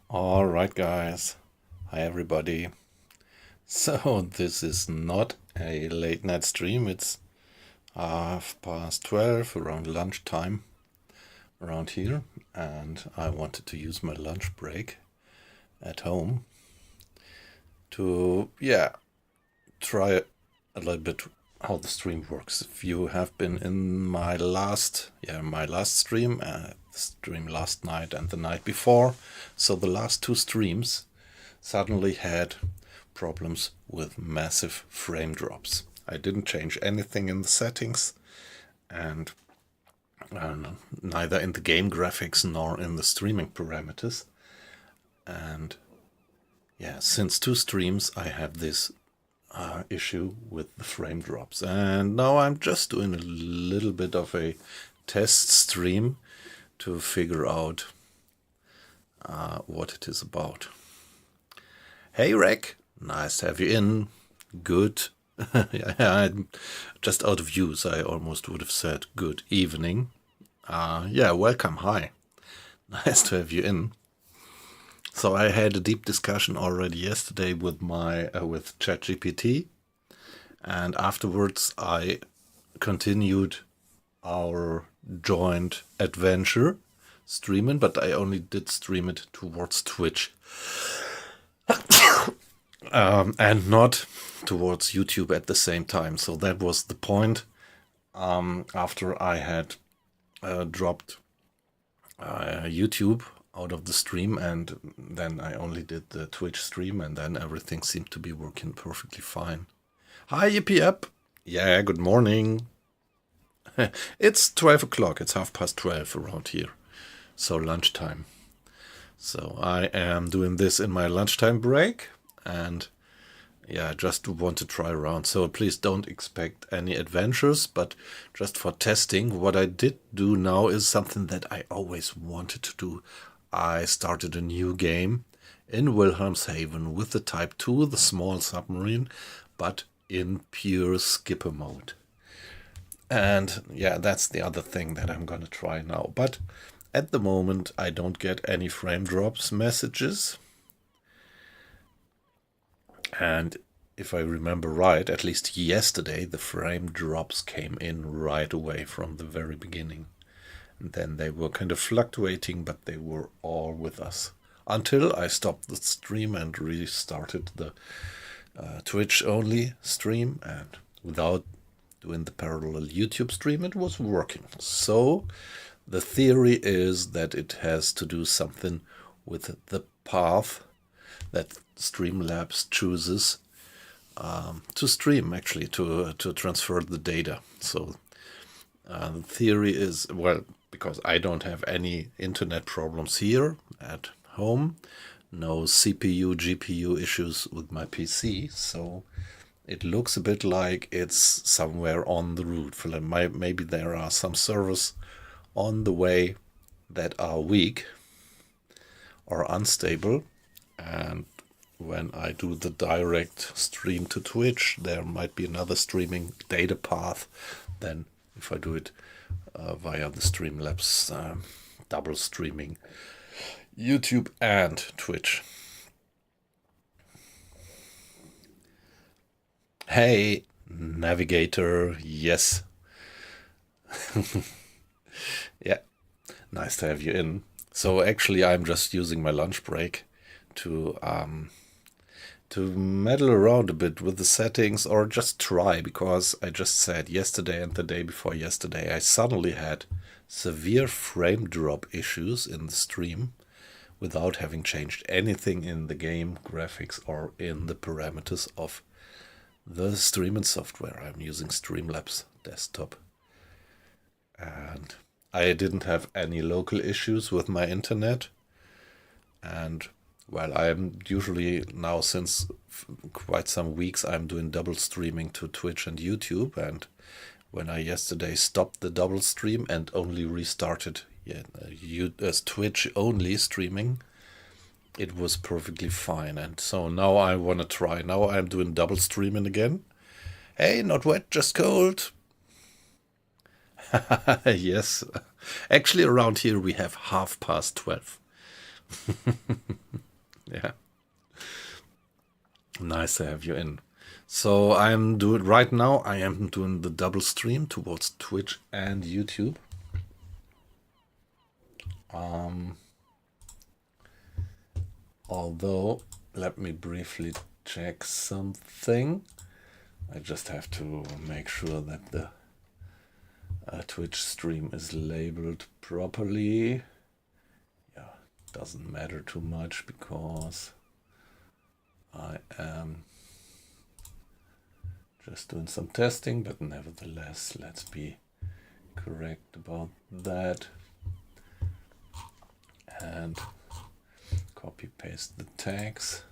All right, guys. Hi, everybody. So, this is not a late night stream. It's 12:30, around lunchtime around here. And I wanted to use my lunch break at home to, try a little bit how the stream works. If you have been in my last stream, stream last night and the night before, so the last two streams suddenly had problems with massive frame drops. I didn't change anything in the settings, and neither in the game graphics nor in the streaming parameters. And yeah, since two streams I have this issue with the frame drops, and now I'm just doing a little bit of a test stream to figure out what it is about. Hey Rek, nice to have you in. Good. I'm just out of use. I almost would have said good evening. Welcome. Hi. Nice to have you in. So I had a deep discussion already yesterday with my with ChatGPT, and afterwards I continued our joint adventure streaming, but I only did stream it towards Twitch. And not towards YouTube at the same time. So that was the point. After I had dropped YouTube out of the stream, and then I only did the Twitch stream, and then everything seemed to be working perfectly fine. Hi, Yippee Up! Yeah, good morning. It's 12 o'clock. It's 12:30 around here. So lunchtime. So I am doing this in my lunchtime break, and I just want to try around. So please don't expect any adventures, but just for testing, what I did do now is something that I always wanted to do. I started a new game in Wilhelmshaven with the Type 2, the small submarine, but in pure skipper mode. And that's the other thing that I'm gonna try now. But at the moment, I don't get any frame drops messages. And if I remember right, at least yesterday, the frame drops came in right away from the very beginning. And then they were kind of fluctuating, but they were all with us. Until I stopped the stream and restarted the Twitch-only stream. And without doing the parallel YouTube stream, it was working. So the theory is that it has to do something with the path that Streamlabs chooses to stream, actually, to transfer the data. So the theory is, well, because I don't have any internet problems here at home, no CPU, GPU issues with my PC, so it looks a bit like it's somewhere on the route. Maybe there are some servers on the way that are weak or unstable, and when I do the direct stream to Twitch, there might be another streaming data path than if I do it via the Streamlabs double streaming YouTube and Twitch. Hey, Navigator, yes. Yeah, nice to have you in. So actually, I'm just using my lunch break to meddle around a bit with the settings, or just try, because I just said yesterday and the day before yesterday I suddenly had severe frame drop issues in the stream without having changed anything in the game graphics or in the parameters of the streaming software. I'm using Streamlabs desktop, and I didn't have any local issues with my internet. And well, I'm usually now, since quite some weeks, I'm doing double streaming to Twitch and YouTube. And when I yesterday stopped the double stream and only restarted Twitch only streaming, it was perfectly fine. And so now I want to try. Now I'm doing double streaming again. Hey, not wet, just cold. Yes. Actually, around here we have 12:30. Yeah. Nice to have you in. So I'm doing right now. I am doing the double stream towards Twitch and YouTube. Although, let me briefly check something. I just have to make sure that the Twitch stream is labeled properly. Yeah, doesn't matter too much because I am just doing some testing, but nevertheless, let's be correct about that. And copy paste the tags.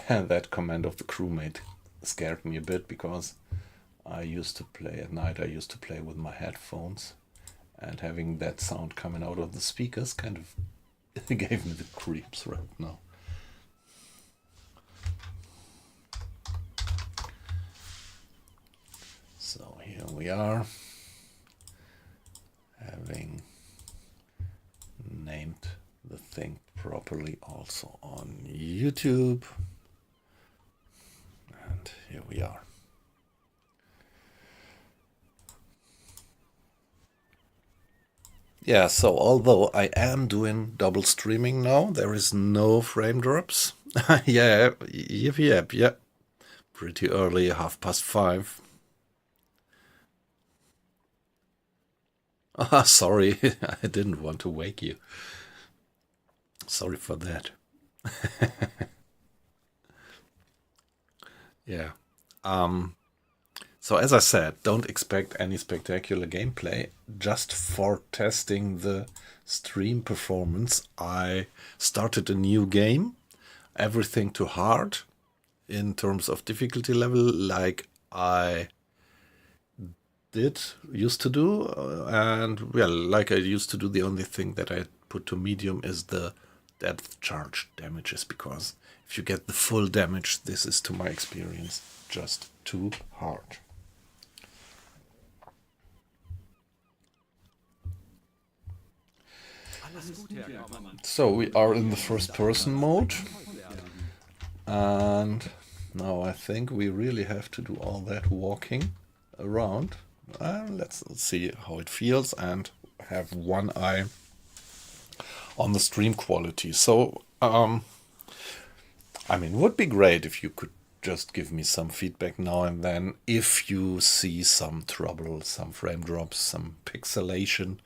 And that command of the crewmate scared me a bit because I used to play at night. I used to play with my headphones, and having that sound coming out of the speakers kind of gave me the creeps right now. So here we are, having named the thing properly also on YouTube. And here we are. Yeah, so although I am doing double streaming now, there is no frame drops. Yeah, yep. Pretty early, 5:30. Ah, sorry, I didn't want to wake you. Sorry for that. Yeah. So as I said, don't expect any spectacular gameplay. Just for testing the stream performance, I started a new game. Everything to hard in terms of difficulty level, like I used to do. And well, like I used to do, the only thing that I put to medium is the depth charge damages, because if you get the full damage, this is, to my experience, just too hard. So we are in the first person mode, and now I think we really have to do all that walking around. Let's see how it feels and have one eye on the stream quality. So I mean, it would be great if you could just give me some feedback now and then if you see some trouble, some frame drops, some pixelation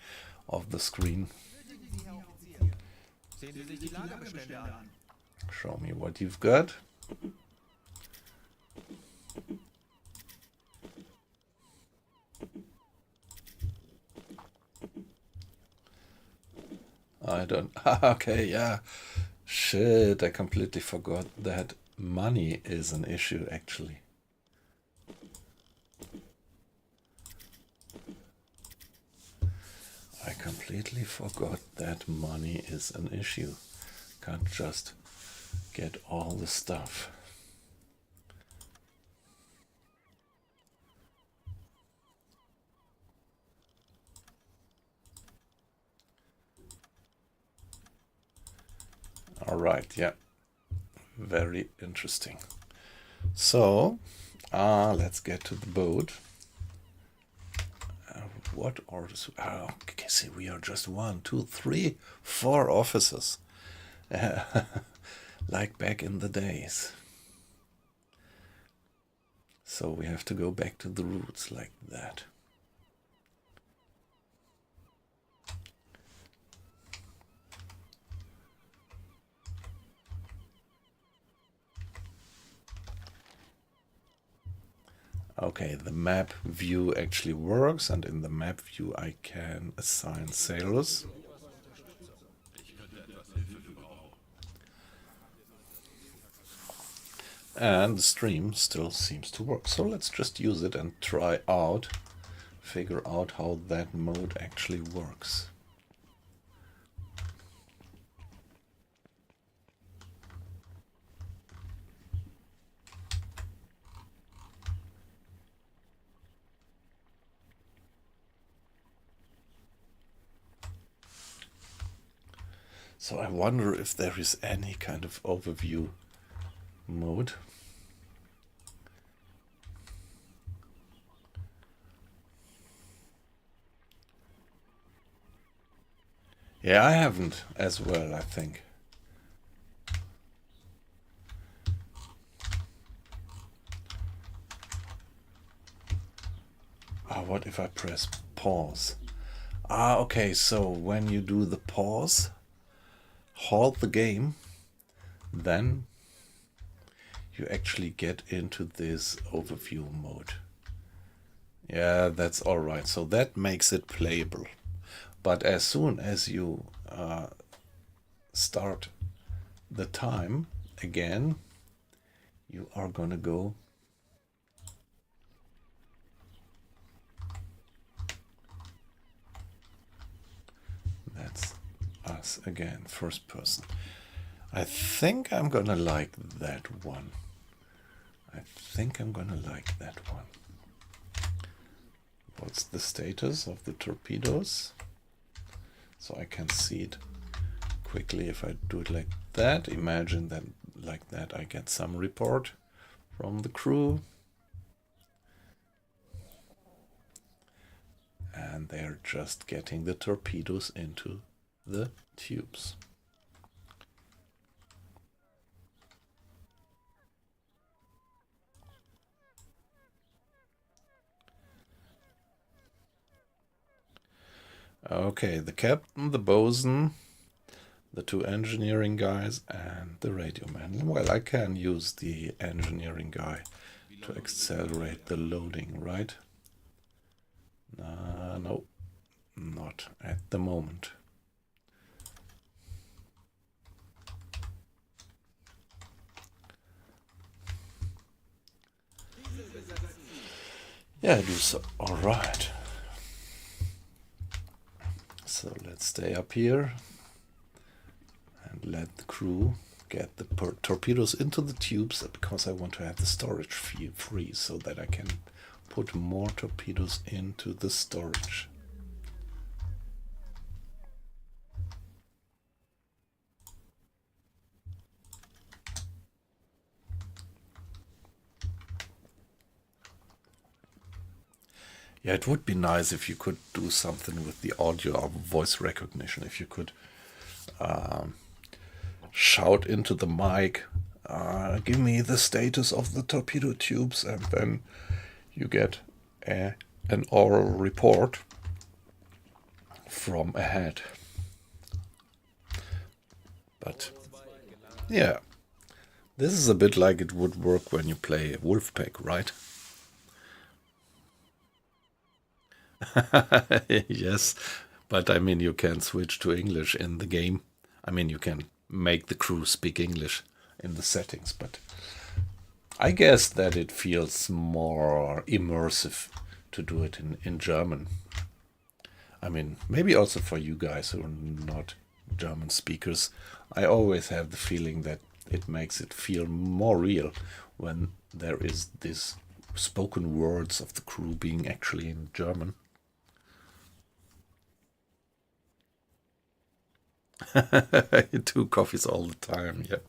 of the screen. Show me what you've got. I don't... Okay, yeah. Shit, I completely forgot that money is an issue, actually. I completely forgot that money is an issue. Can't just get all the stuff. All right, yeah, very interesting. So, let's get to the boat. What orders? Okay, see, we are just 1, 2, 3, 4 officers. Like back in the days. So we have to go back to the roots like that. Okay, the map view actually works, and in the map view I can assign sailors. And the stream still seems to work. So let's just use it and try out, figure out how that mode actually works. So I wonder if there is any kind of overview mode. Yeah, I haven't as well, I think. What if I press pause? Okay, so when you do the pause, halt the game, then you actually get into this overview mode. Yeah, that's all right. So that makes it playable. But as soon as you start the time again, you are gonna go that's us again, first person. I think I'm gonna like that one. What's the status of the torpedoes? So I can see it quickly if I do it like that. Imagine that like that I get some report from the crew. And they're just getting the torpedoes into the tubes. Okay, the captain, the bosun, the two engineering guys, and the radio man. Well, I can use the engineering guy to accelerate the loading, right? No, not at the moment. Yeah, I do so. All right. So let's stay up here and let the crew get the torpedoes into the tubes, because I want to have the storage free so that I can put more torpedoes into the storage. Yeah, it would be nice if you could do something with the audio or voice recognition. If you could shout into the mic, give me the status of the torpedo tubes, and then you get an oral report from ahead. But yeah, this is a bit like it would work when you play Wolfpack, right? Yes, but I mean, you can switch to English in the game. I mean, you can make the crew speak English in the settings, but I guess that it feels more immersive to do it in German. I mean, maybe also for you guys who are not German speakers, I always have the feeling that it makes it feel more real when there is this spoken words of the crew being actually in German. Two coffees all the time, yeah.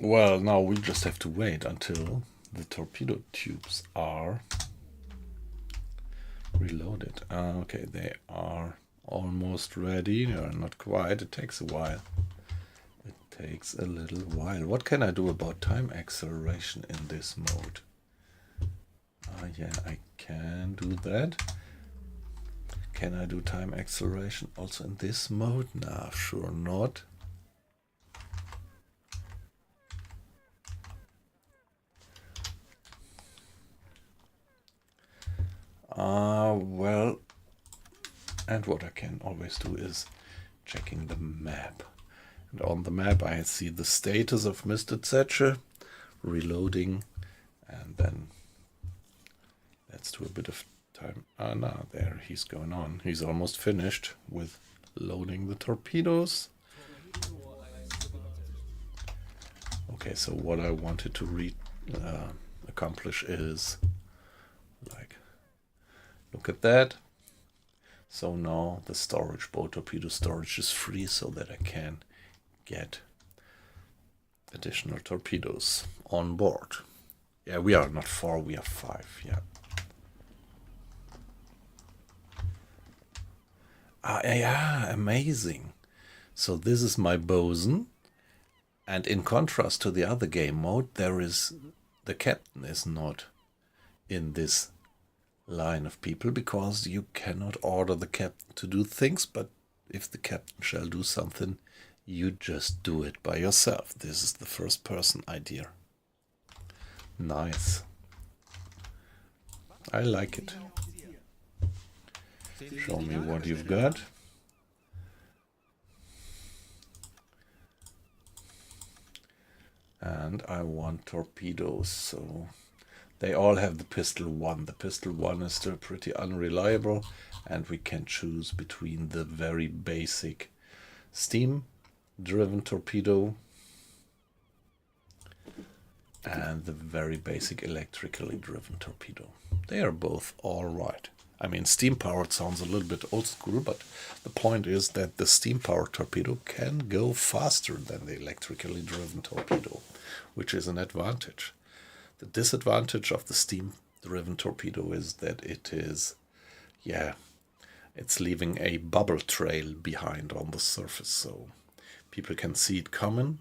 Well, now we just have to wait until the torpedo tubes are reloaded. Okay, they are almost ready. Not quite. It takes a while. It takes a little while. What can I do about time acceleration in this mode? Yeah, I can do that. Can I do time acceleration also in this mode? Nah, sure not. Well, and what I can always do is checking the map. And on the map I see the status of Mr. Thatcher, reloading, and then let's do a bit of time. No, there he's going on. He's almost finished with loading the torpedoes. Okay, so what I wanted to accomplish is like Look at that. So now the storage, boat torpedo storage is free so that I can get additional torpedoes on board. Yeah, we are not 4, we are 5, yeah. Yeah, amazing. So this is my bosun, and in contrast to the other game mode, the captain is not in this line of people, because you cannot order the captain to do things, but if the captain shall do something, you just do it by yourself. This is the first person idea. Nice. I like it. Show me what you've got. And I want torpedoes, so they all have the pistol 1. The pistol 1 is still pretty unreliable, and we can choose between the very basic steam-driven torpedo and the very basic electrically driven torpedo. They are both alright. I mean, steam-powered sounds a little bit old school, but the point is that the steam-powered torpedo can go faster than the electrically driven torpedo, which is an advantage. The disadvantage of the steam-driven torpedo is that it is, yeah, it's leaving a bubble trail behind on the surface, so people can see it coming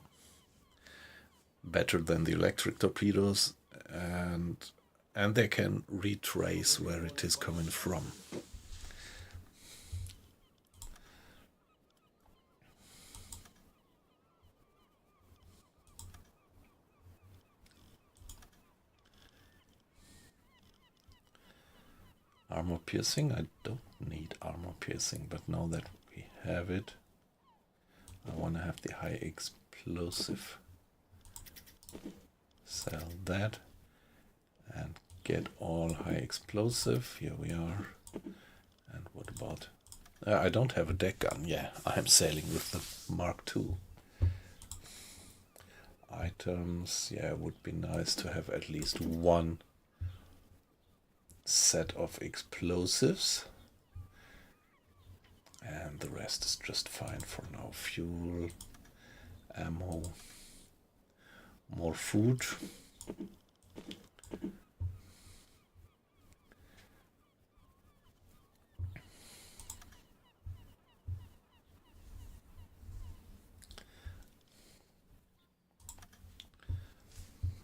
better than the electric torpedoes, and they can retrace where it is coming from. Armor piercing, I don't need armor piercing, but now that we have it, I want to have the high explosive. Sell that and get all high explosive. Here we are. And what about... I don't have a deck gun. Yeah, I'm sailing with the Mark II. Items, yeah, it would be nice to have at least one set of explosives, and the rest is just fine for now. Fuel, ammo, more food.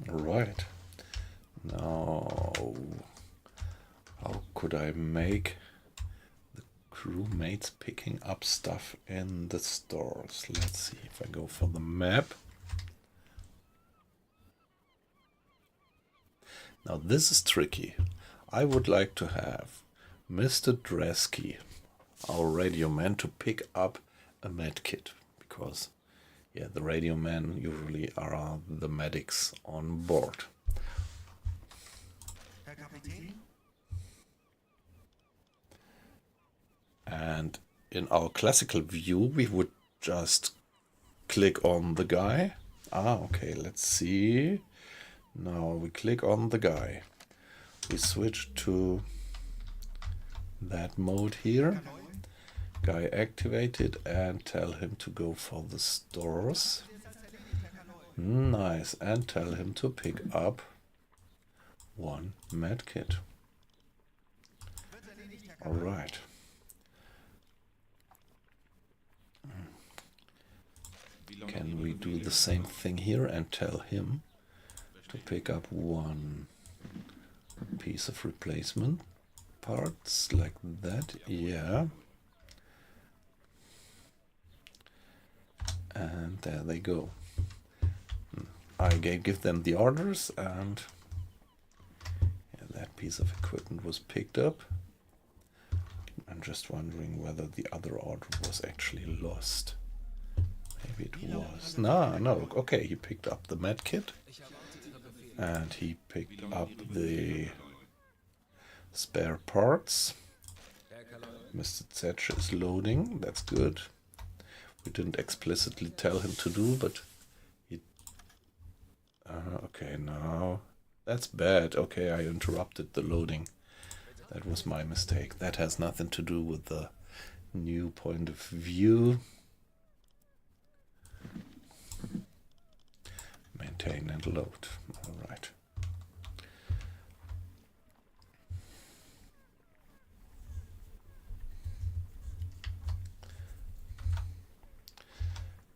All right, now how could I make the crewmates picking up stuff in the stores? Let's see if I go for the map. Now this is tricky. I would like to have Mr. Dresky, our radio man, to pick up a med kit, because yeah, the radio men usually are the medics on board. And in our classical view, we would just click on the guy. Okay, let's see. Now we click on the guy. We switch to that mode here. Guy activated, and tell him to go for the stores. Nice, and tell him to pick up one med kit. All right. Can we do the same thing here and tell him to pick up one piece of replacement parts like that? Yeah. And there they go. I give them the orders, and yeah, that piece of equipment was picked up. I'm just wondering whether the other order was actually lost. Maybe it was. No. Okay, he picked up the med kit, and he picked up the spare parts. Mr. Thatcher is loading. That's good. We didn't explicitly tell him to do, but he... okay, now... That's bad. Okay, I interrupted the loading. That was my mistake. That has nothing to do with the new point of view. Maintain and load. All right.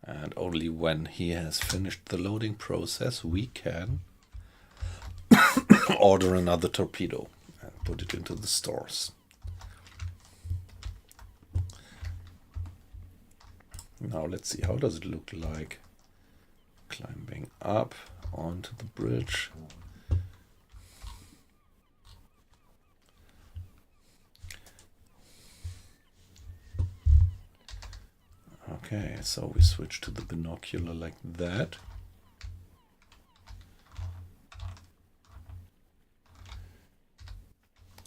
And only when he has finished the loading process, we can order another torpedo and put it into the stores. Now let's see, how does it look like? Climbing up onto the bridge. Okay, so we switch to the binocular like that.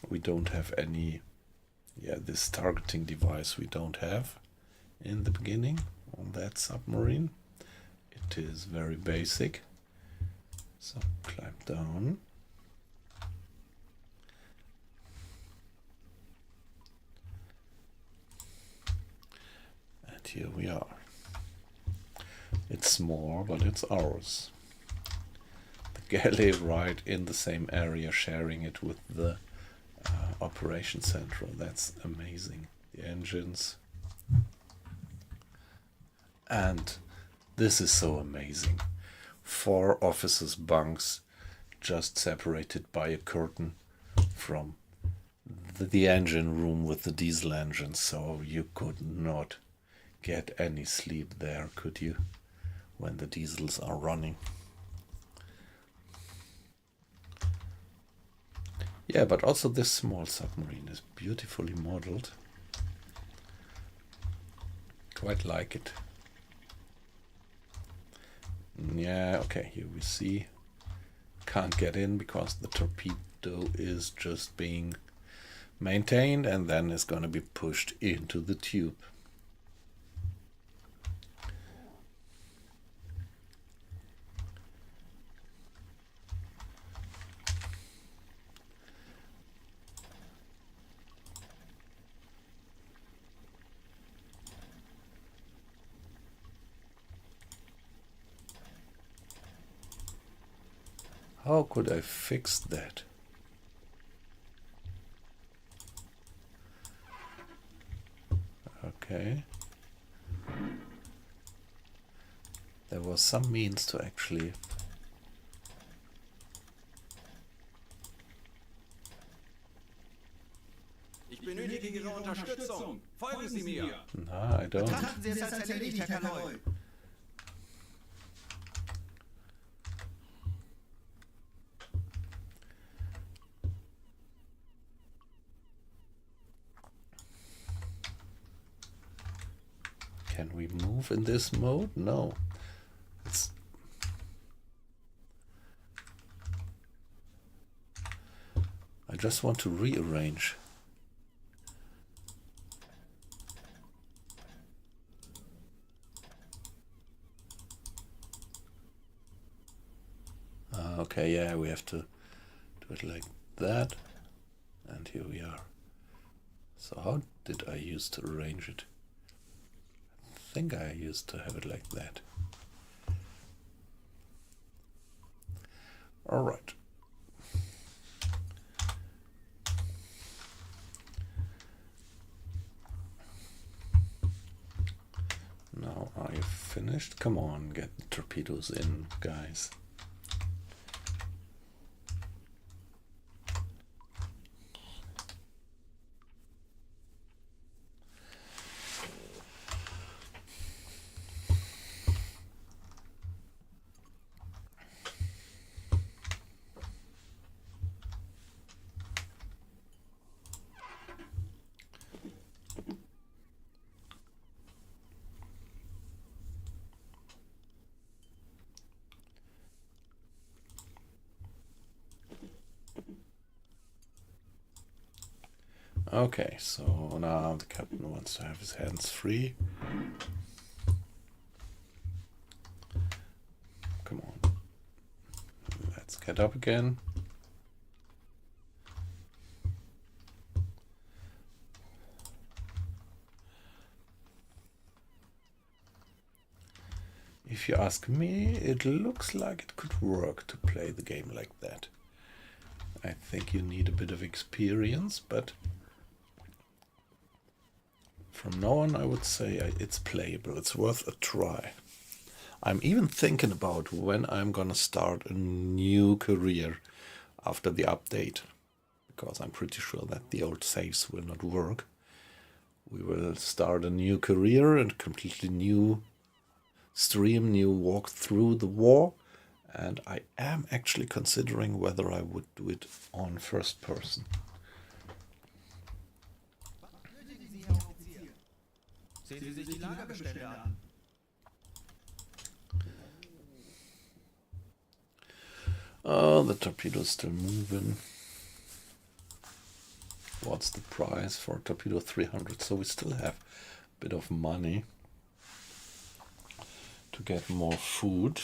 We don't have any, this targeting device we don't have in the beginning on that submarine. It is very basic. So climb down. And here we are. It's small, but it's ours. The galley right in the same area, sharing it with the operation central. That's amazing. The engines. And this is so amazing. 4 officers' bunks just separated by a curtain from the engine room with the diesel engine. So you could not get any sleep there, could you, when the diesels are running? Yeah, but also this small submarine is beautifully modeled. Quite like it. Yeah, okay, here we see. Can't get in because the torpedo is just being maintained and then is going to be pushed into the tube. How could I fix that? Okay. There was some means to actually... Ich benötige Ihre Unterstützung. Folgen Sie mir. No, I don't. Betrachten Sie es als erledigt, Herr Kaloy. Can we move in this mode? No. It's... I just want to rearrange. Okay, yeah, we have to do it like that. And here we are. So how did I used to arrange it? I think I used to have it like that. All right. Now are you finished? Come on, get the torpedoes in, guys. Okay, so now the captain wants to have his hands free. Come on. Let's get up again. if you ask me, it looks like it could work to play the game like that. I think you need a bit of experience, but from now on I would say it's playable. It's worth a try. I'm even thinking about when I'm gonna start a new career after the update, because I'm pretty sure that the old saves will not work. We will start a new career and completely new stream, new walk through the war, and I am actually considering whether I would do it on first person. Sehen Sie sich die Lagerbestände an. Oh, the torpedo's still moving. What's the price for torpedo? 300. So we still have a bit of money to get more food.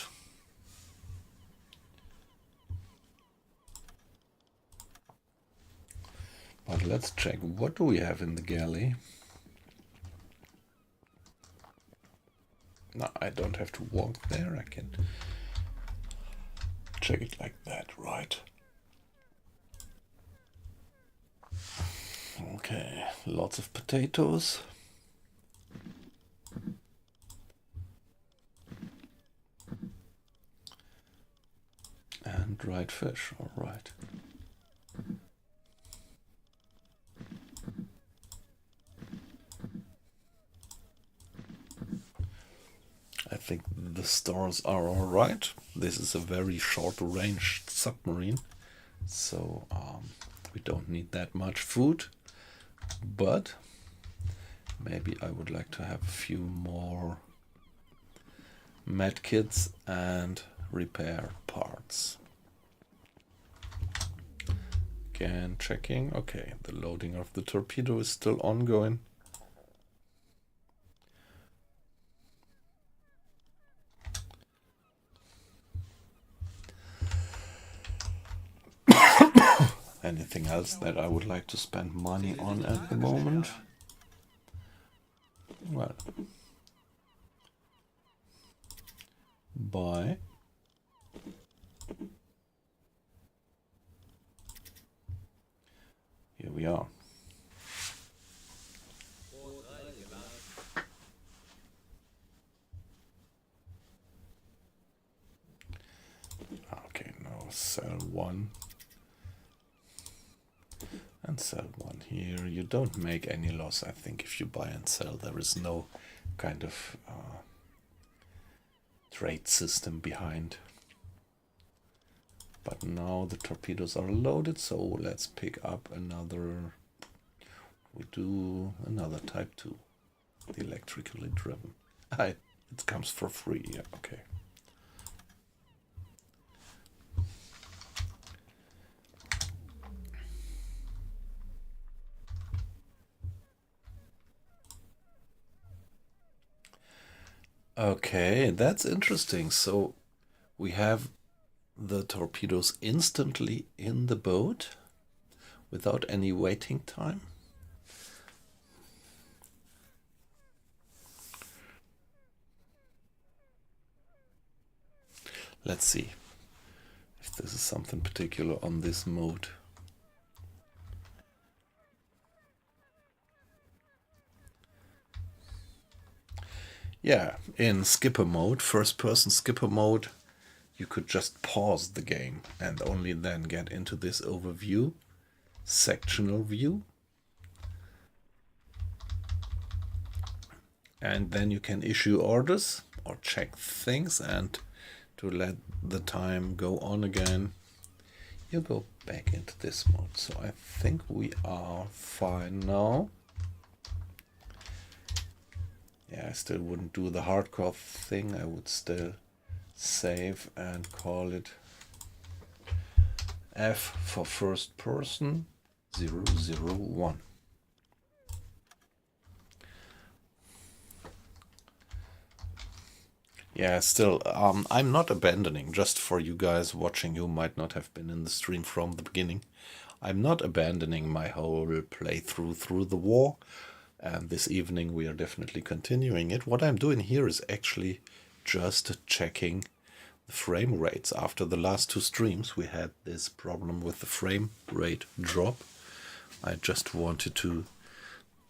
But let's check. What do we have in the galley? No, I don't have to walk there. I can check it like that, right? Okay, lots of potatoes. And dried fish, all right. I think the stores are all right. This is a very short-range submarine, so we don't need that much food. But maybe I would like to have a few more medkits and repair parts. Again, checking. Okay, the loading of the torpedo is still ongoing. Anything else that I would like to spend money on at the moment? Well, buy. Here we are. Okay, now sell one. And sell one here. You don't make any loss, I think, if you buy and sell. There is no kind of trade system behind. But now the torpedoes are loaded, so let's pick up another. We do another type 2, the electrically driven. It comes for free, yeah, okay. Okay, that's interesting. So we have the torpedoes instantly in the boat without any waiting time. Let's see if this is something particular on this mode. Yeah, in skipper mode, first person skipper mode, you could just pause the game and only then get into this overview, sectional view. And then you can issue orders or check things, and to let the time go on again, you go back into this mode. So I think we are fine now. Yeah, I still wouldn't do the hardcore thing. I would still save and call it F for first person 001. Yeah, still, I'm not abandoning, just for you guys watching who might not have been in the stream from the beginning. I'm not abandoning my whole playthrough through the war. And this evening we are definitely continuing it. What I'm doing here is actually just checking the frame rates. After the last 2 streams, we had this problem with the frame rate drop. I just wanted to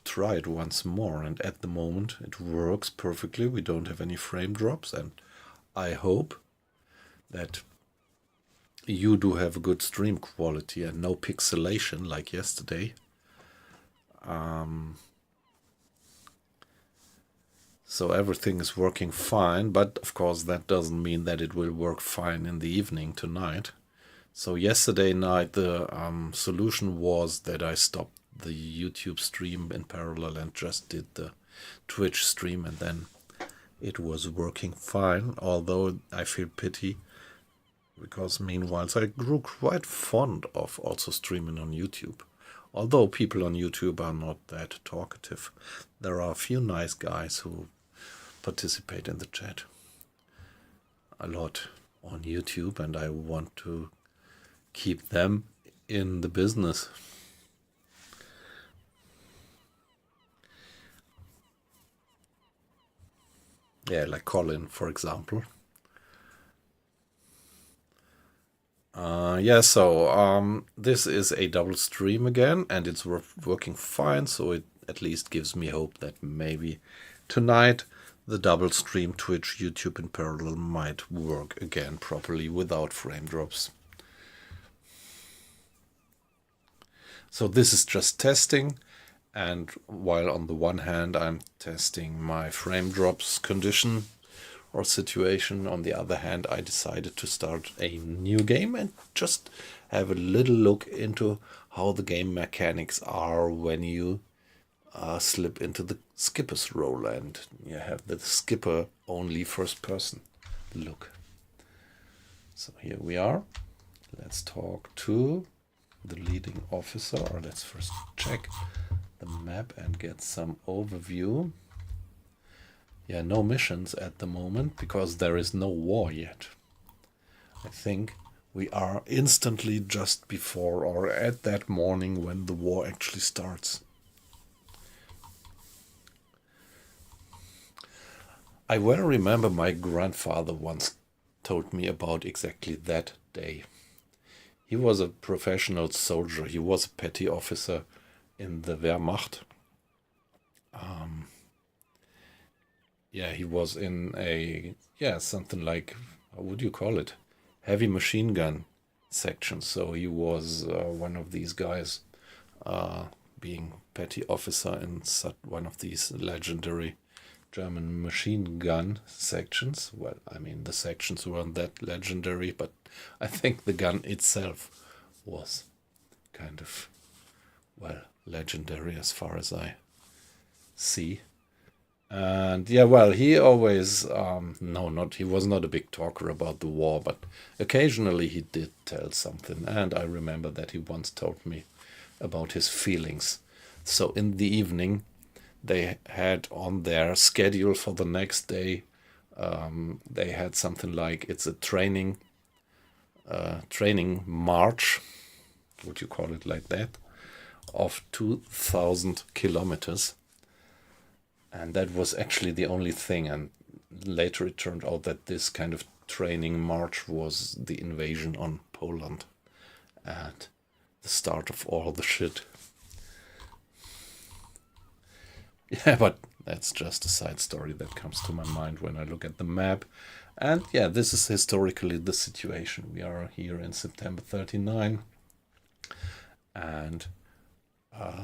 try it once more, and at the moment it works perfectly. We don't have any frame drops, and I hope that you do have a good stream quality and no pixelation like yesterday. So everything is working fine, but of course that doesn't mean that it will work fine in the evening tonight. So yesterday night the solution was that I stopped the YouTube stream in parallel and just did the Twitch stream, and then it was working fine, although I feel pity because meanwhile I grew quite fond of also streaming on YouTube. Although people on YouTube are not that talkative, there are a few nice guys who participate in the chat a lot on YouTube, and I want to keep them in the business. Yeah, like Colin, for example. So this is a double stream again, and it's working fine, so it at least gives me hope that maybe tonight the double stream Twitch, YouTube in parallel might work again properly without frame drops. So this is just testing, and while on the one hand I'm testing my frame drops condition or situation, on the other hand I decided to start a new game and just have a little look into how the game mechanics are when you slip into the skipper's role and you have the skipper only first person look. So here we are. Let's talk to the leading officer, or let's first check the map and get some overview. Yeah, no missions at the moment because there is no war yet. I think we are instantly just before or at that morning when the war actually starts. I well remember my grandfather once told me about exactly that day. He was a professional soldier. He was a petty officer in the Wehrmacht. He was in something like, how would you call it? Heavy machine gun section. So he was one of these guys being petty officer in one of these legendary German machine gun sections. Well, I mean, the sections weren't that legendary, but I think the gun itself was kind of, legendary as far as I see. And he always, he was not a big talker about the war, but occasionally he did tell something. And I remember that he once told me about his feelings. So in the evening, they had on their schedule for the next day, they had something like, it's a training march, would you call it like that, of 2,000 kilometers. And that was actually the only thing. And later it turned out that this kind of training march was the invasion on Poland and the start of all the shit. Yeah, but that's just a side story that comes to my mind when I look at the map. And this is historically the situation. We are here in September 39. And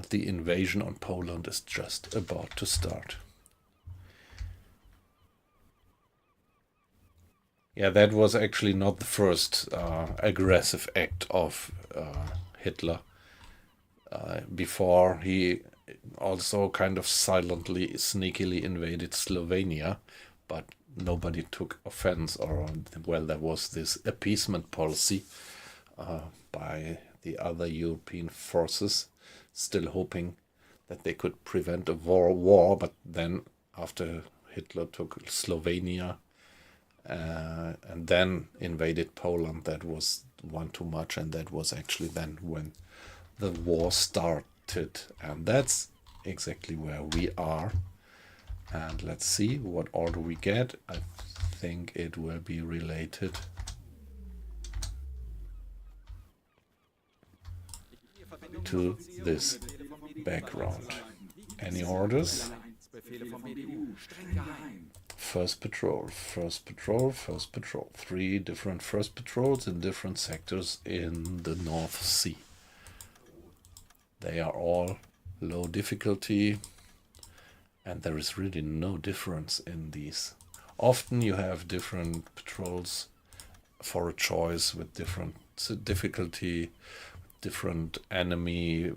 the invasion on Poland is just about to start. Yeah, that was actually not the first aggressive act of Hitler. Before, he also kind of silently, sneakily invaded Slovenia, but nobody took offense, there was this appeasement policy by the other European forces, still hoping that they could prevent a war, but then after Hitler took Slovenia and then invaded Poland, that was one too much, and that was actually then when the war started, and that's exactly where we are. And let's see what order we get. I think it will be related to this background. Any orders? Befehle vom BDU, streng geheim. First patrol, first patrol, first patrol. 3 different first patrols in different sectors in the North Sea. They are all low difficulty, and there is really no difference in these. Often you have different patrols for a choice with different difficulty, different enemy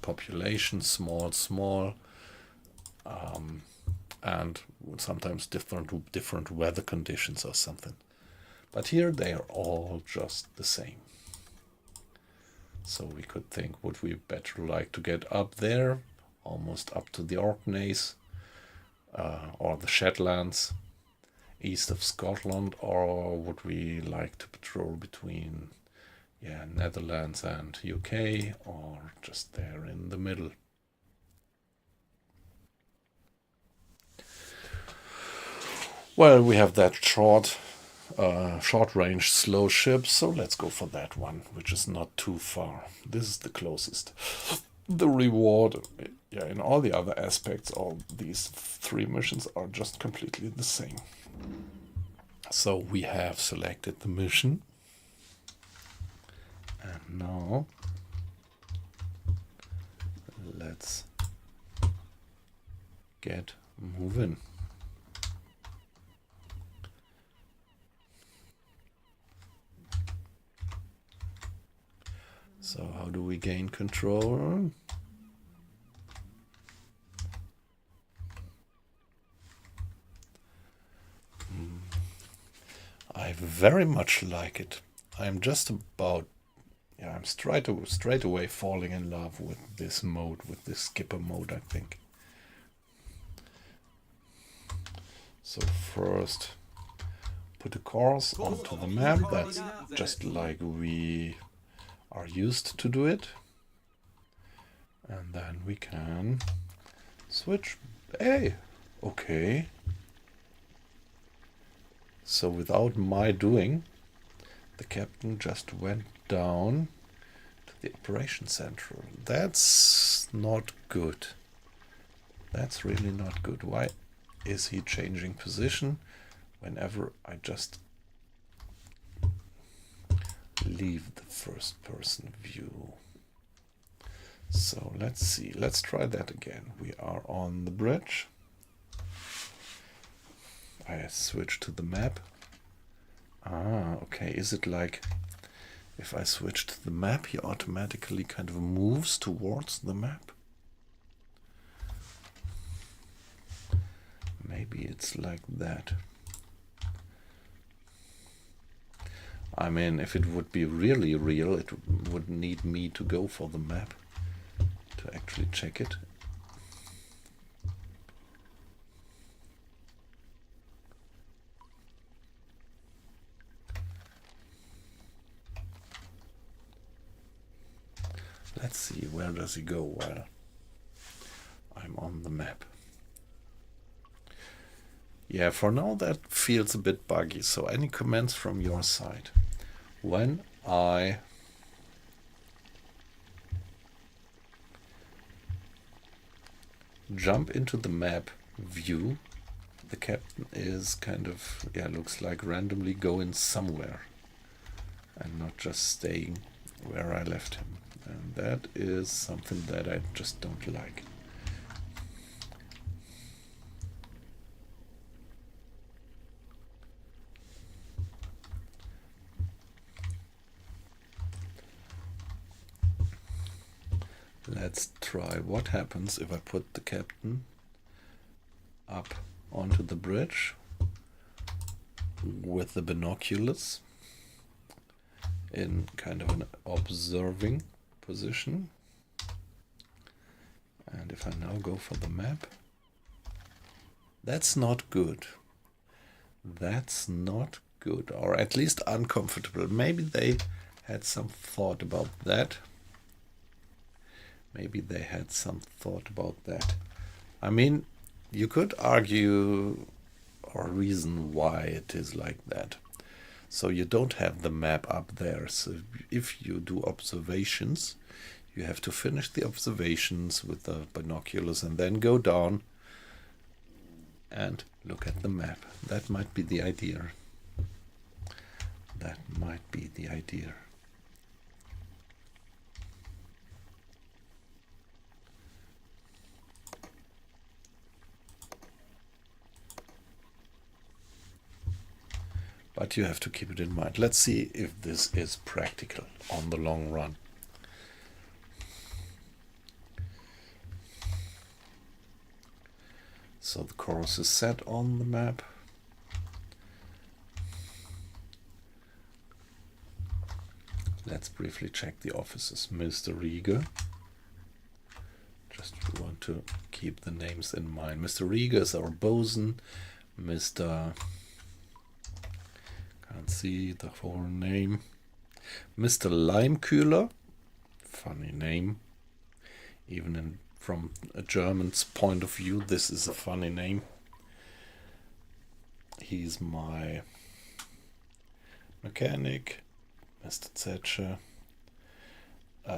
population, small, and sometimes different weather conditions or something. But here they are all just the same. So we could think, would we better like to get up there, almost up to the Orkneys or the Shetlands, east of Scotland, or would we like to patrol between Netherlands and UK, or just there in the middle? Well, we have that short range slow ship, so let's go for that one, which is not too far. This is the closest. The reward, in all the other aspects, all these 3 missions are just completely the same. So we have selected the mission, and now let's get moving. So how do we gain control? I very much like it. I'm just about, I'm straight away falling in love with this mode, with this skipper mode, I think. So first, put a course onto the map. That's just like we are used to do it. And then we can switch. Hey, okay. So without my doing, the captain just went down to the operation central. That's not good. That's really not good. Why is he changing position whenever I just leave the first person view? So let's see. Let's try that again. We are on the bridge. I switch to the map. Okay. Is it like if I switch to the map, he automatically kind of moves towards the map? Maybe it's like that. I mean, if it would be really real, it would need me to go for the map to actually check it. Let's see, where does he go? Well, I'm on the map. Yeah, for now that feels a bit buggy. So any comments from your side? When I jump into the map view, the captain is kind of, looks like randomly going somewhere and not just staying where I left him. And that is something that I just don't like. Let's try what happens if I put the captain up onto the bridge with the binoculars in kind of an observing position. And if I now go for the map, that's not good. That's not good, or at least uncomfortable. Maybe they had some thought about that. I mean, you could argue or reason why it is like that. So you don't have the map up there. So if you do observations, you have to finish the observations with the binoculars and then go down and look at the map. That might be the idea. That might be the idea. But you have to keep it in mind. Let's see if this is practical on the long run. So the course is set on the map. Let's briefly check the offices. Mr. Rieger. Just want to keep the names in mind. Mr. Rieger is our bosun. Mr. Can't see the whole name. Mr. Leimkühler. Funny name. Even from a German's point of view, this is a funny name. He's my mechanic. Mr. Zetsche.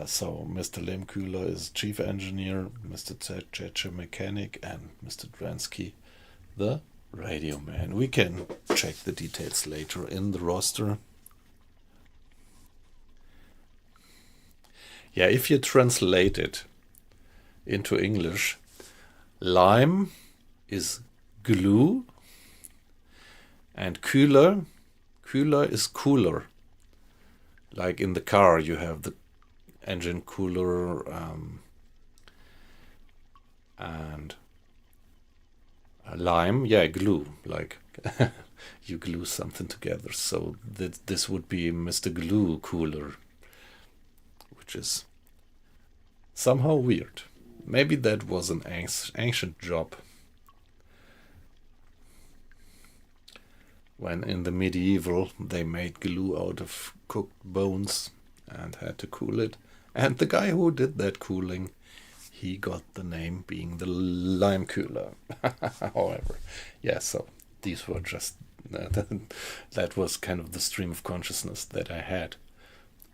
So Mr. Leimkühler is chief engineer, Mr. Zetsche mechanic, and Mr. Dransky the radio man. We can check the details later in the roster. Yeah, if you translate it into English, lime is glue and Kühler is cooler. Like in the car, you have the engine cooler and lime, yeah, glue, like you glue something together. So this would be Mr. Glue Cooler, which is somehow weird. Maybe that was an ancient job. When in the medieval they made glue out of cooked bones and had to cool it. And the guy who did that cooling, he got the name being the Leimkühler. However, yeah, so these were just, that was kind of the stream of consciousness that I had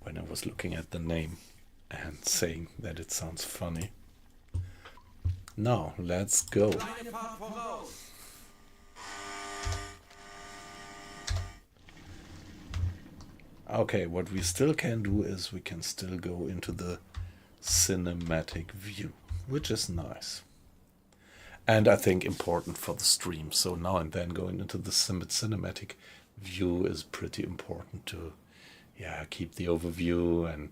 when I was looking at the name and saying that it sounds funny. Now, let's go. Okay, what we still can do is we can still go into the cinematic view, which is nice. And I think important for the stream. So now and then going into the cinematic view is pretty important to, yeah, keep the overview and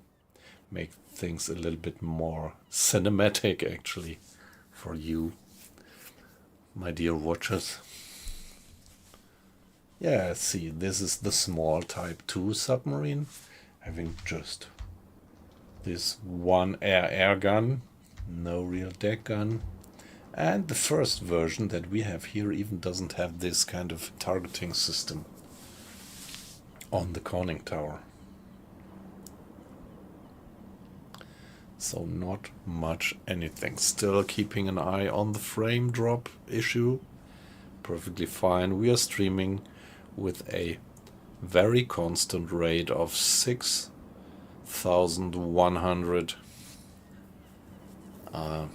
make things a little bit more cinematic actually for you, my dear watchers. Yeah, see, this is the small Type 2 submarine, having just this one air gun, no real deck gun. And the first version that we have here even doesn't have this kind of targeting system on the conning tower. So not much anything. Still keeping an eye on the frame drop issue. Perfectly fine. We are streaming with a very constant rate of 6,100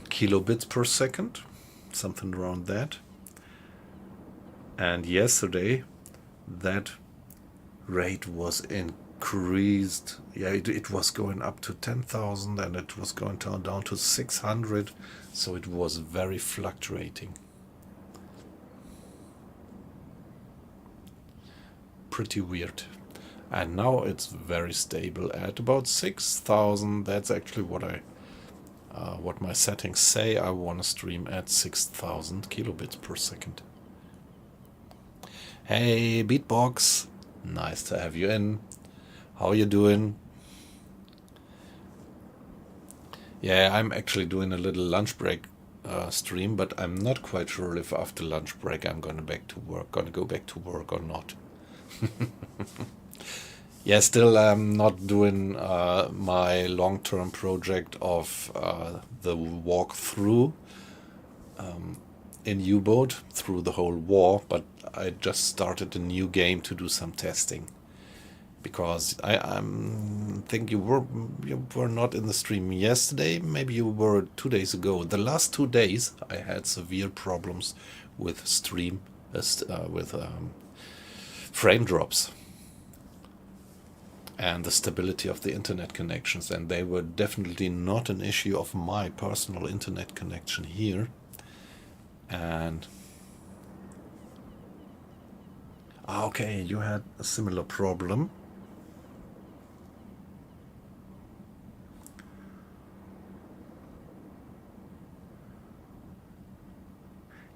kilobits per second, something around that. And yesterday that rate was increased. Yeah, it was going up to 10,000 and it was going down to 600, so it was very fluctuating. Pretty weird. And now it's very stable at about 6,000. That's actually what my settings say. I want to stream at 6,000 kilobits per second. Hey Beatbox, nice to have you in. How you doing? Yeah, I'm actually doing a little lunch break stream, but I'm not quite sure if after lunch break I'm gonna go back to work or not. Yeah, still I'm not doing my long-term project of the walkthrough. in U-boat through the whole war, but I just started a new game to do some testing because I think you were not in the stream yesterday. Maybe you were 2 days ago. The last 2 days I had severe problems with stream with frame drops and the stability of the internet connections, and they were definitely not an issue of my personal internet connection here. And okay, you had a similar problem.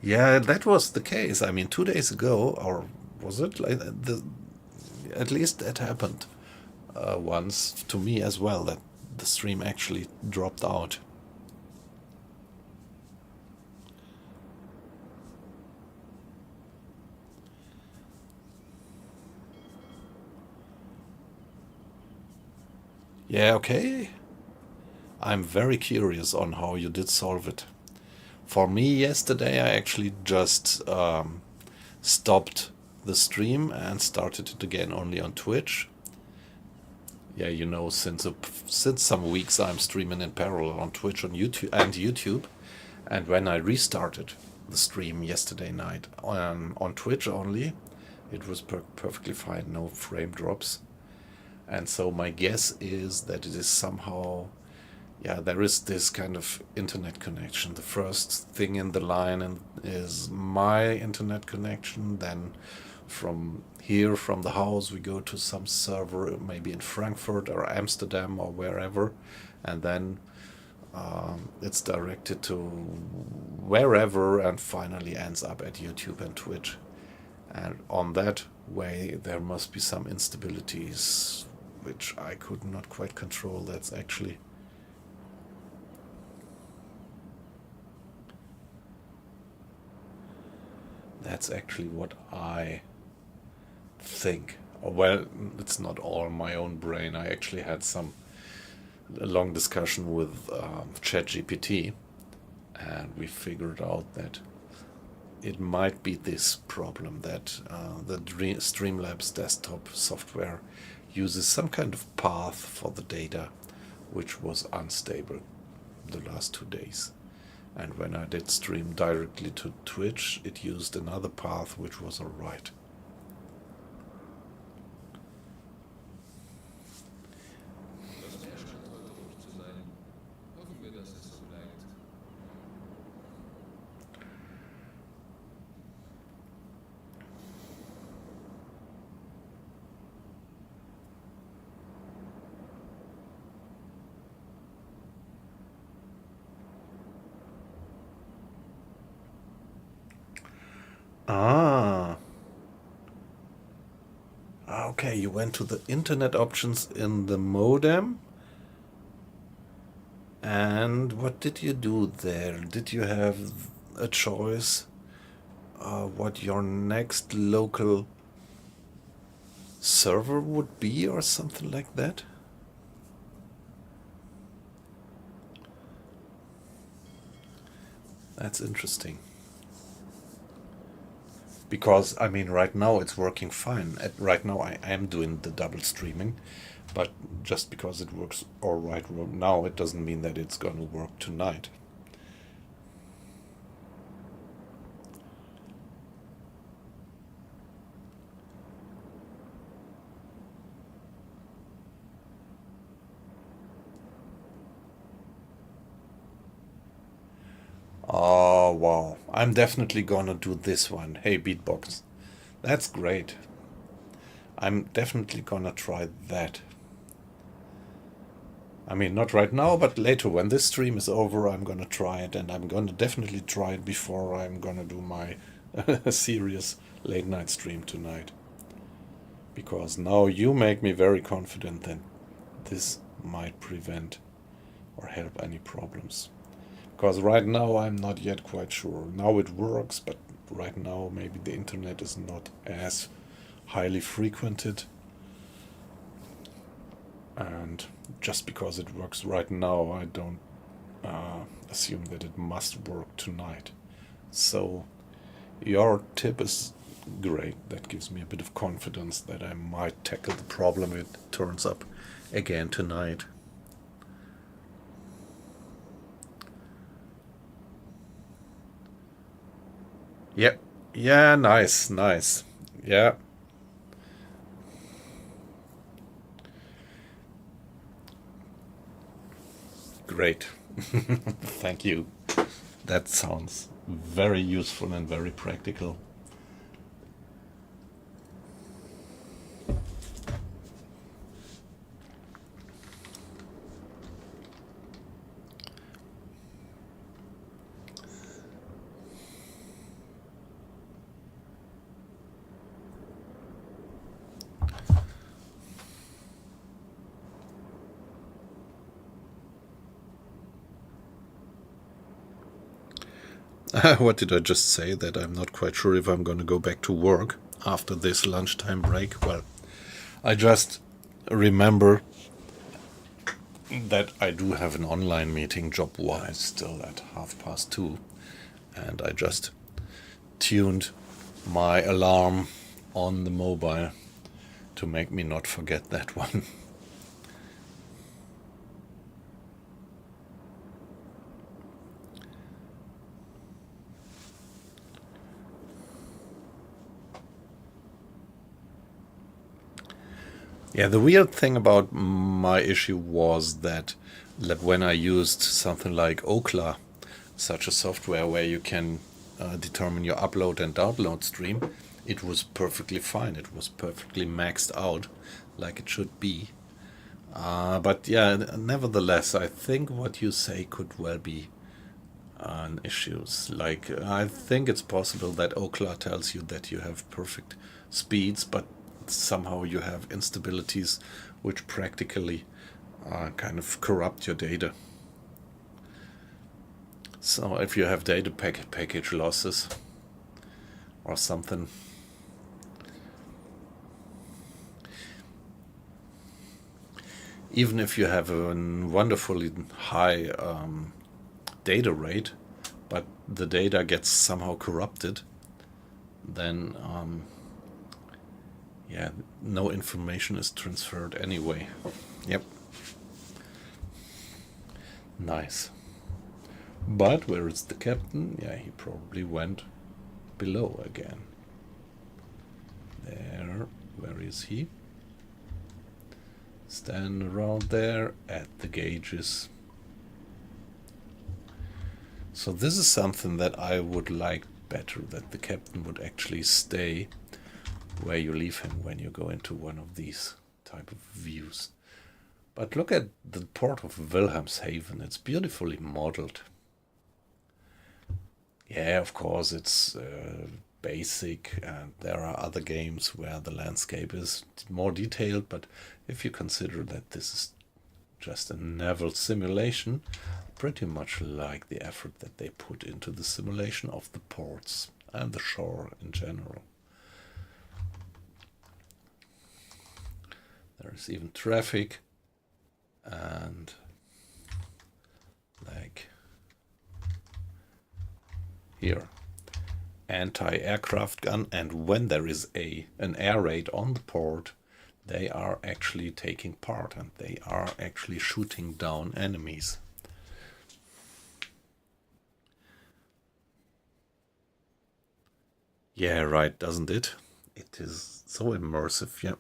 Yeah, that was the case. I mean, 2 days ago, or was it like at least that happened once to me as well, that the stream actually dropped out. Yeah, okay. I'm very curious on how you did solve it. For me, yesterday, I actually just stopped the stream and started it again only on Twitch. Yeah, since some weeks I'm streaming in parallel on Twitch on YouTube, and when I restarted the stream yesterday night on Twitch only, it was perfectly fine, no frame drops. And so my guess is that it is somehow, yeah, there is this kind of internet connection. The first thing in the line is my internet connection. Then from here, from the house, we go to some server, maybe in Frankfurt or Amsterdam or wherever. And then it's directed to wherever and finally ends up at YouTube and Twitch. And on that way, there must be some instabilities which I could not quite control. That's actually what I think. Well, it's not all my own brain. I actually had a long discussion with ChatGPT, and we figured out that it might be this problem that the Streamlabs desktop software uses some kind of path for the data which was unstable the last 2 days. And when I did stream directly to Twitch, it used another path which was alright. Ah, okay, you went to the internet options in the modem. And what did you do there? Did you have a choice what your next local server would be or something like that? That's interesting. Because, I mean, right now it's working fine. Right now I am doing the double streaming, but just because it works all right now, it doesn't mean that it's going to work tonight. Oh, wow. I'm definitely gonna do this one. Hey, Beatbox. That's great. I'm definitely gonna try that. I mean, not right now, but later when this stream is over, I'm gonna try it, and I'm gonna definitely try it before I'm gonna do my serious late night stream tonight. Because now you make me very confident that this might prevent or help any problems. Because right now I'm not yet quite sure. Now it works, but right now maybe the internet is not as highly frequented. And just because it works right now, I don't assume that it must work tonight. So your tip is great. That gives me a bit of confidence that I might tackle the problem if it turns up again tonight. Yep. Yeah, nice, nice. Yeah, great. Thank you. That sounds very useful and very practical. What did I just say? That I'm not quite sure if I'm going to go back to work after this lunchtime break? Well, I just remember that I do have an online meeting job wise still at 2:30, and I just tuned my alarm on the mobile to make me not forget that one. Yeah, the weird thing about my issue was that when I used something like Okla, such a software where you can determine your upload and download stream, it was perfectly fine. It was perfectly maxed out like it should be. But yeah, nevertheless, I think what you say could well be an issue. Like, I think it's possible that Okla tells you that you have perfect speeds, but somehow you have instabilities which practically kind of corrupt your data. So if you have data package losses or something, even if you have a wonderfully high data rate, but the data gets somehow corrupted, then yeah, no information is transferred anyway. Yep, nice. But where is the captain? Yeah, he probably went below again. There, where is he? Stand around there at the gauges. So this is something that I would like better, that the captain would actually stay where you leave him when you go into one of these type of views. But look at the port of Wilhelmshaven. It's beautifully modeled. Yeah, of course, it's basic, and there are other games where the landscape is more detailed, but if you consider that this is just a naval simulation, pretty much like the effort that they put into the simulation of the ports and the shore in general. There is even traffic and like here, anti-aircraft gun, and when there is an air raid on the port, they are actually taking part and they are actually shooting down enemies. Yeah, right, doesn't it? It is so immersive, yeah.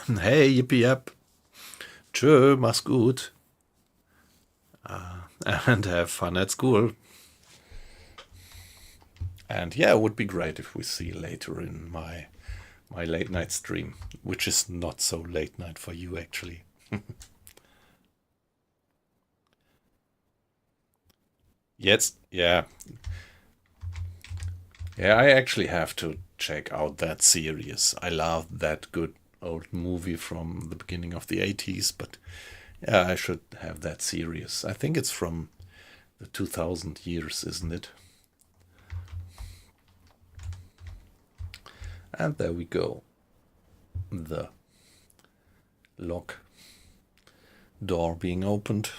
Hey, yippee yep. Tschö, mach's gut. And have fun at school. And yeah, it would be great if we see later in my late night stream, which is not so late night for you actually. Yes, yeah. Yeah, I actually have to check out that series. I love that good old movie from the beginning of the 80s, but yeah, I should have that series. I think it's from the 2000 years, isn't it? And there we go. The lock door being opened.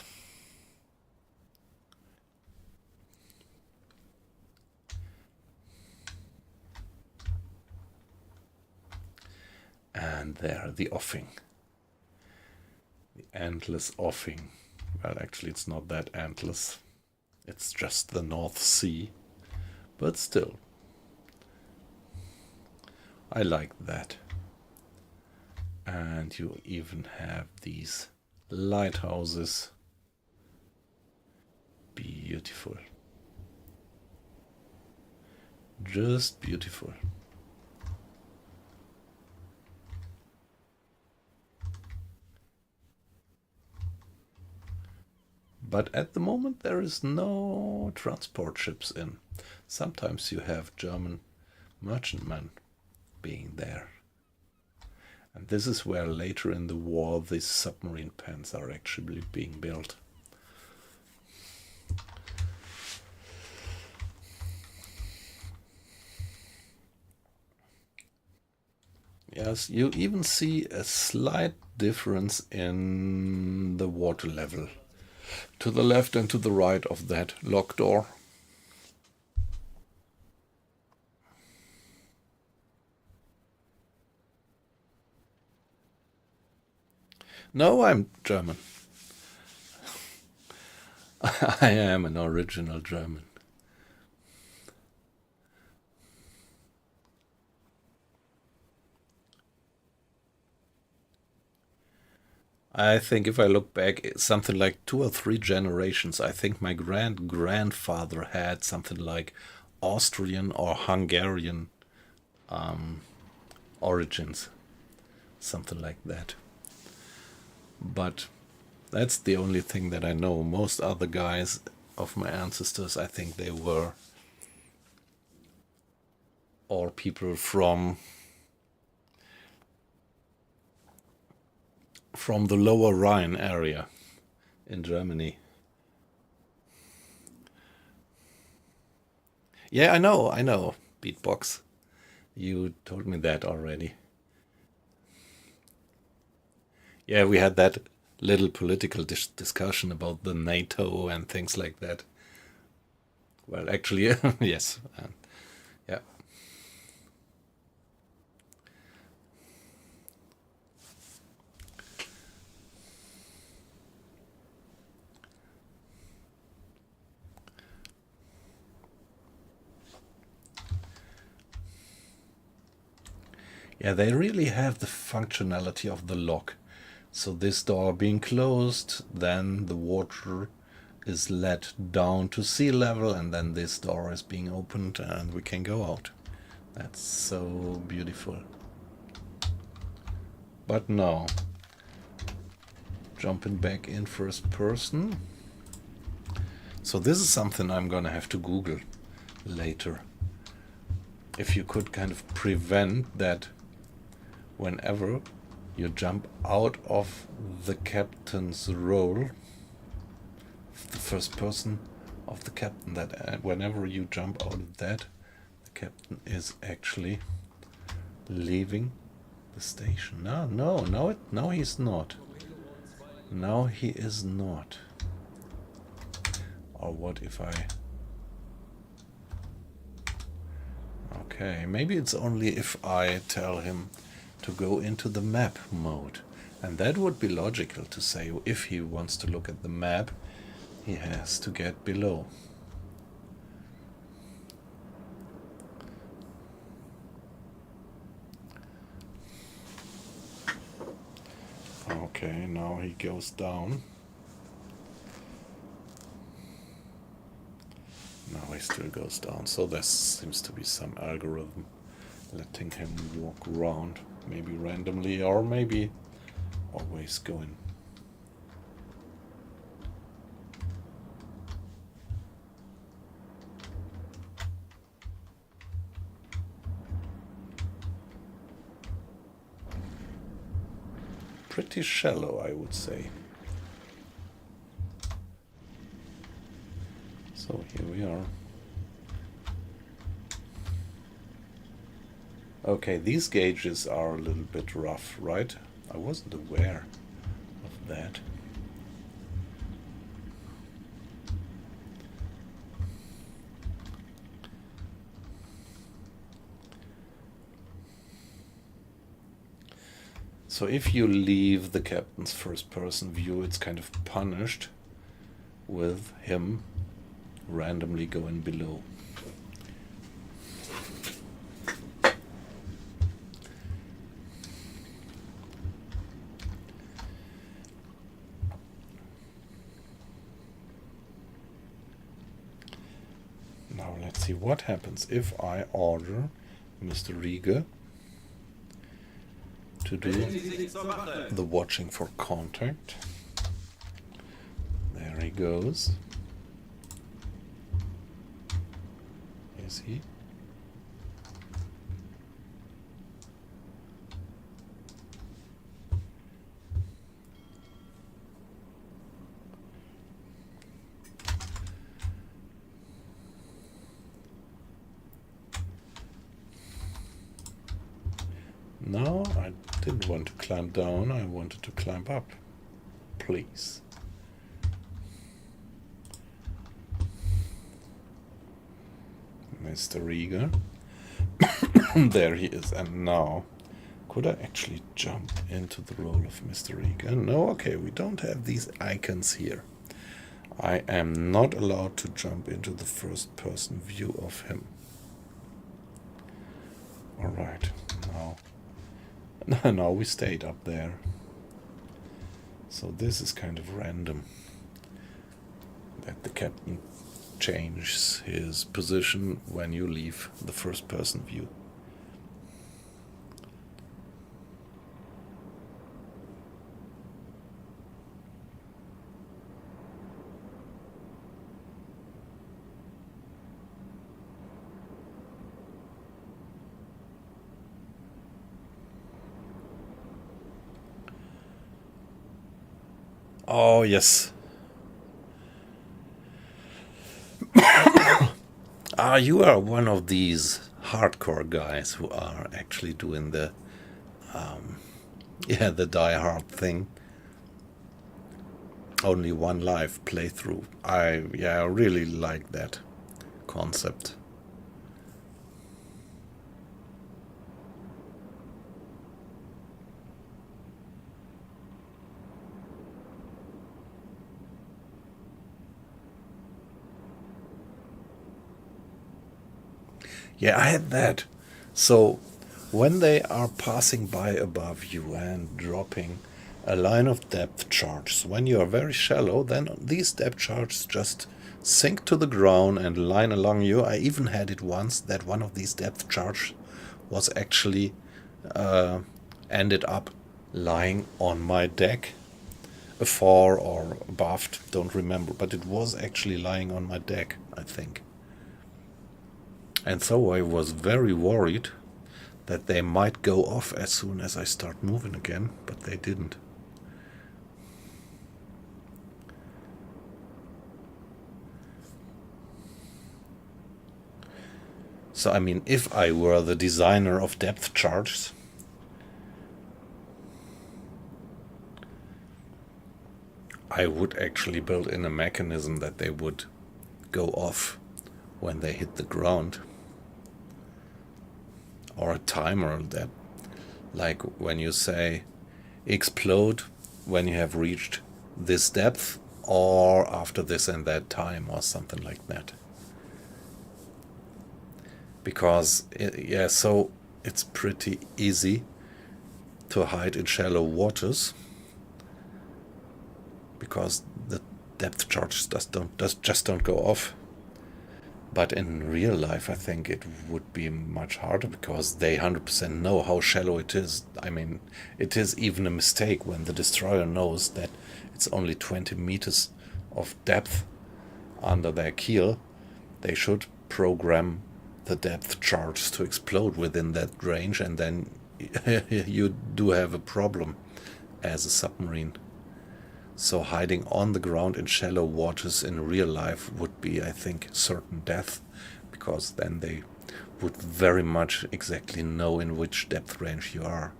And there, the offing. The endless offing. Well, actually, it's not that endless. It's just the North Sea. But still, I like that. And you even have these lighthouses. Beautiful. Just beautiful. But at the moment there is no transport ships in. Sometimes you have German merchantmen being there. And this is where later in the war these submarine pens are actually being built. Yes, you even see a slight difference in the water level to the left and to the right of that lock door. No, I'm German. I am an original German. I think if I look back, something like 2 or 3 generations, I think my grandfather had something like Austrian or Hungarian origins, something like that. But that's the only thing that I know. Most other guys of my ancestors, I think they were all people from the lower Rhine area in Germany. Yeah, I know, beatbox. You told me that already. Yeah, we had that little political discussion about the NATO and things like that. Well, actually, yes. Yeah. Yeah, they really have the functionality of the lock. So this door being closed, then the water is let down to sea level, and then this door is being opened and we can go out. That's so beautiful. But now, jumping back in first person. So this is something I'm gonna have to Google later. If you could kind of prevent that whenever you jump out of the captain's role, the first person of the captain, that whenever you jump out of that, the captain is actually leaving the station. No, he's not. Now he is not. Or what if I... Okay, maybe it's only if I tell him to go into the map mode. And that would be logical to say if he wants to look at the map, he has to get below. Okay, now he goes down. Now he still goes down. So there seems to be some algorithm letting him walk around, maybe randomly or maybe always going. Pretty shallow, I would say. So here we are. Okay, these gauges are a little bit rough, right? I wasn't aware of that. So if you leave the captain's first-person view, it's kind of punished with him randomly going below. Now let's see what happens if I order Mr. Rieger to do the watching for contact. There he goes. Is he? No, I didn't want to climb down, I wanted to climb up. Please. Mr. Rieger. There he is. And now, could I actually jump into the role of Mr. Rieger? No, okay, we don't have these icons here. I am not allowed to jump into the first-person view of him. Alright, now we stayed up there. So this is kind of random. That the captain changes his position when you leave the first-person view. Oh, yes. You are one of these hardcore guys who are actually doing the the die-hard thing. Only one live playthrough. I really like that concept. Yeah, I had that. So when they are passing by above you and dropping a line of depth charges, when you are very shallow, then these depth charges just sink to the ground and line along you. I even had it once that one of these depth charges was actually ended up lying on my deck, afar or abaft, don't remember, but it was actually lying on my deck, I think. And so I was very worried that they might go off as soon as I start moving again, but they didn't. So I mean, if I were the designer of depth charges, I would actually build in a mechanism that they would go off when they hit the ground. Or a timer that, like when you say explode when you have reached this depth or after this and that time or something like that. Because so it's pretty easy to hide in shallow waters because the depth charges just don't go off. But in real life, I think it would be much harder because they 100% know how shallow it is. I mean, it is even a mistake when the destroyer knows that it's only 20 meters of depth under their keel. They should program the depth charge to explode within that range, and then you do have a problem as a submarine. So hiding on the ground in shallow waters in real life would be, I think, certain death, because then they would very much exactly know in which depth range you are.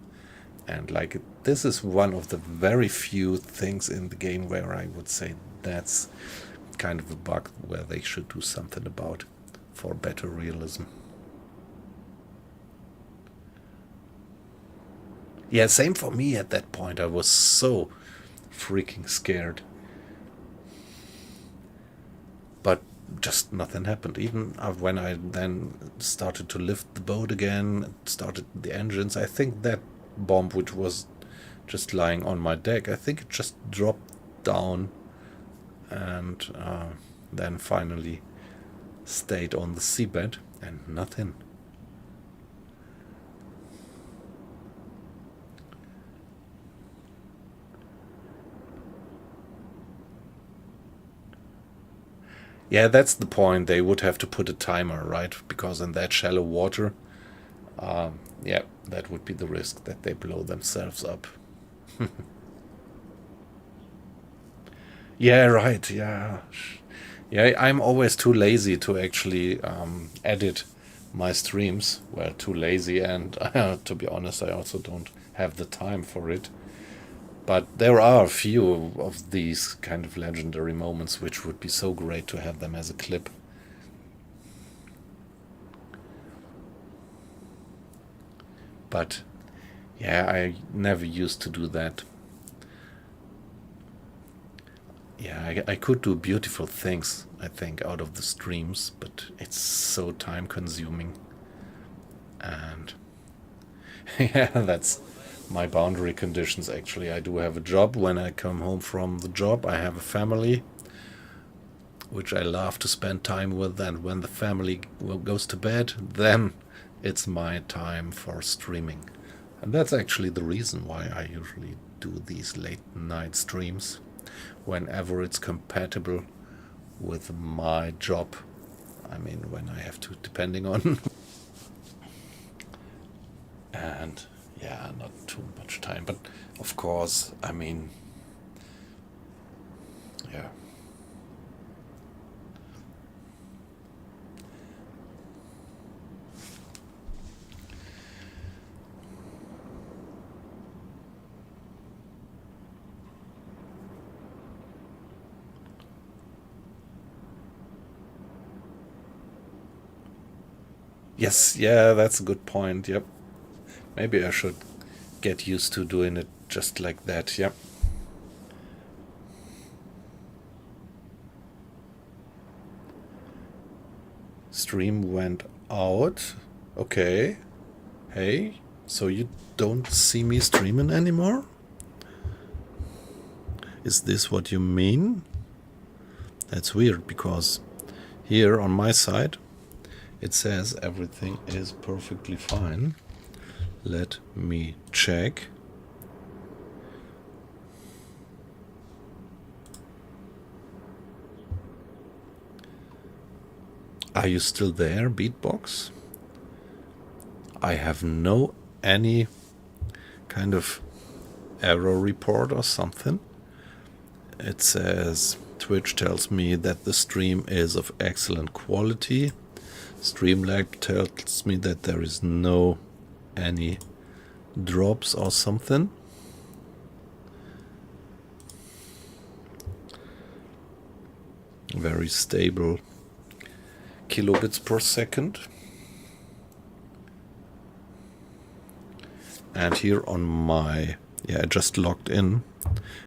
And like this is one of the very few things in the game where I would say that's kind of a bug where they should do something about for better realism. Yeah, same for me at that point. I was so freaking scared. But just nothing happened. Even when I then started to lift the boat again, started the engines, I think that bomb, which was just lying on my deck, I think it just dropped down and then finally stayed on the seabed and nothing. Yeah, that's the point. They would have to put a timer, right? Because in that shallow water, yeah, that would be the risk that they blow themselves up. Yeah, right. Yeah. Yeah, I'm always too lazy to actually edit my streams. Well, too lazy, and to be honest, I also don't have the time for it. But there are a few of these kind of legendary moments which would be so great to have them as a clip. But yeah, I never used to do that. Yeah, I could do beautiful things, I think, out of the streams, but it's so time consuming. And yeah, that's my boundary conditions actually. I do have a job. When I come home from the job, I have a family, which I love to spend time with. And when the family goes to bed, then it's my time for streaming. And that's actually the reason why I usually do these late night streams, whenever it's compatible with my job. I mean, when I have to, depending on. And yeah, not too much time. But of course, I mean, yeah. Yes, yeah, that's a good point. Yep. Maybe I should get used to doing it just like that. Yep. Stream went out. Okay. Hey, so you don't see me streaming anymore? Is this what you mean? That's weird, because here on my side it says everything is perfectly fine. Let me check. Are you still there, Beatbox? I have no any kind of error report or something. It says Twitch tells me that the stream is of excellent quality. Streamlab tells me that there is no any drops or something. Very stable kilobits per second. And here on my, yeah, I just logged in,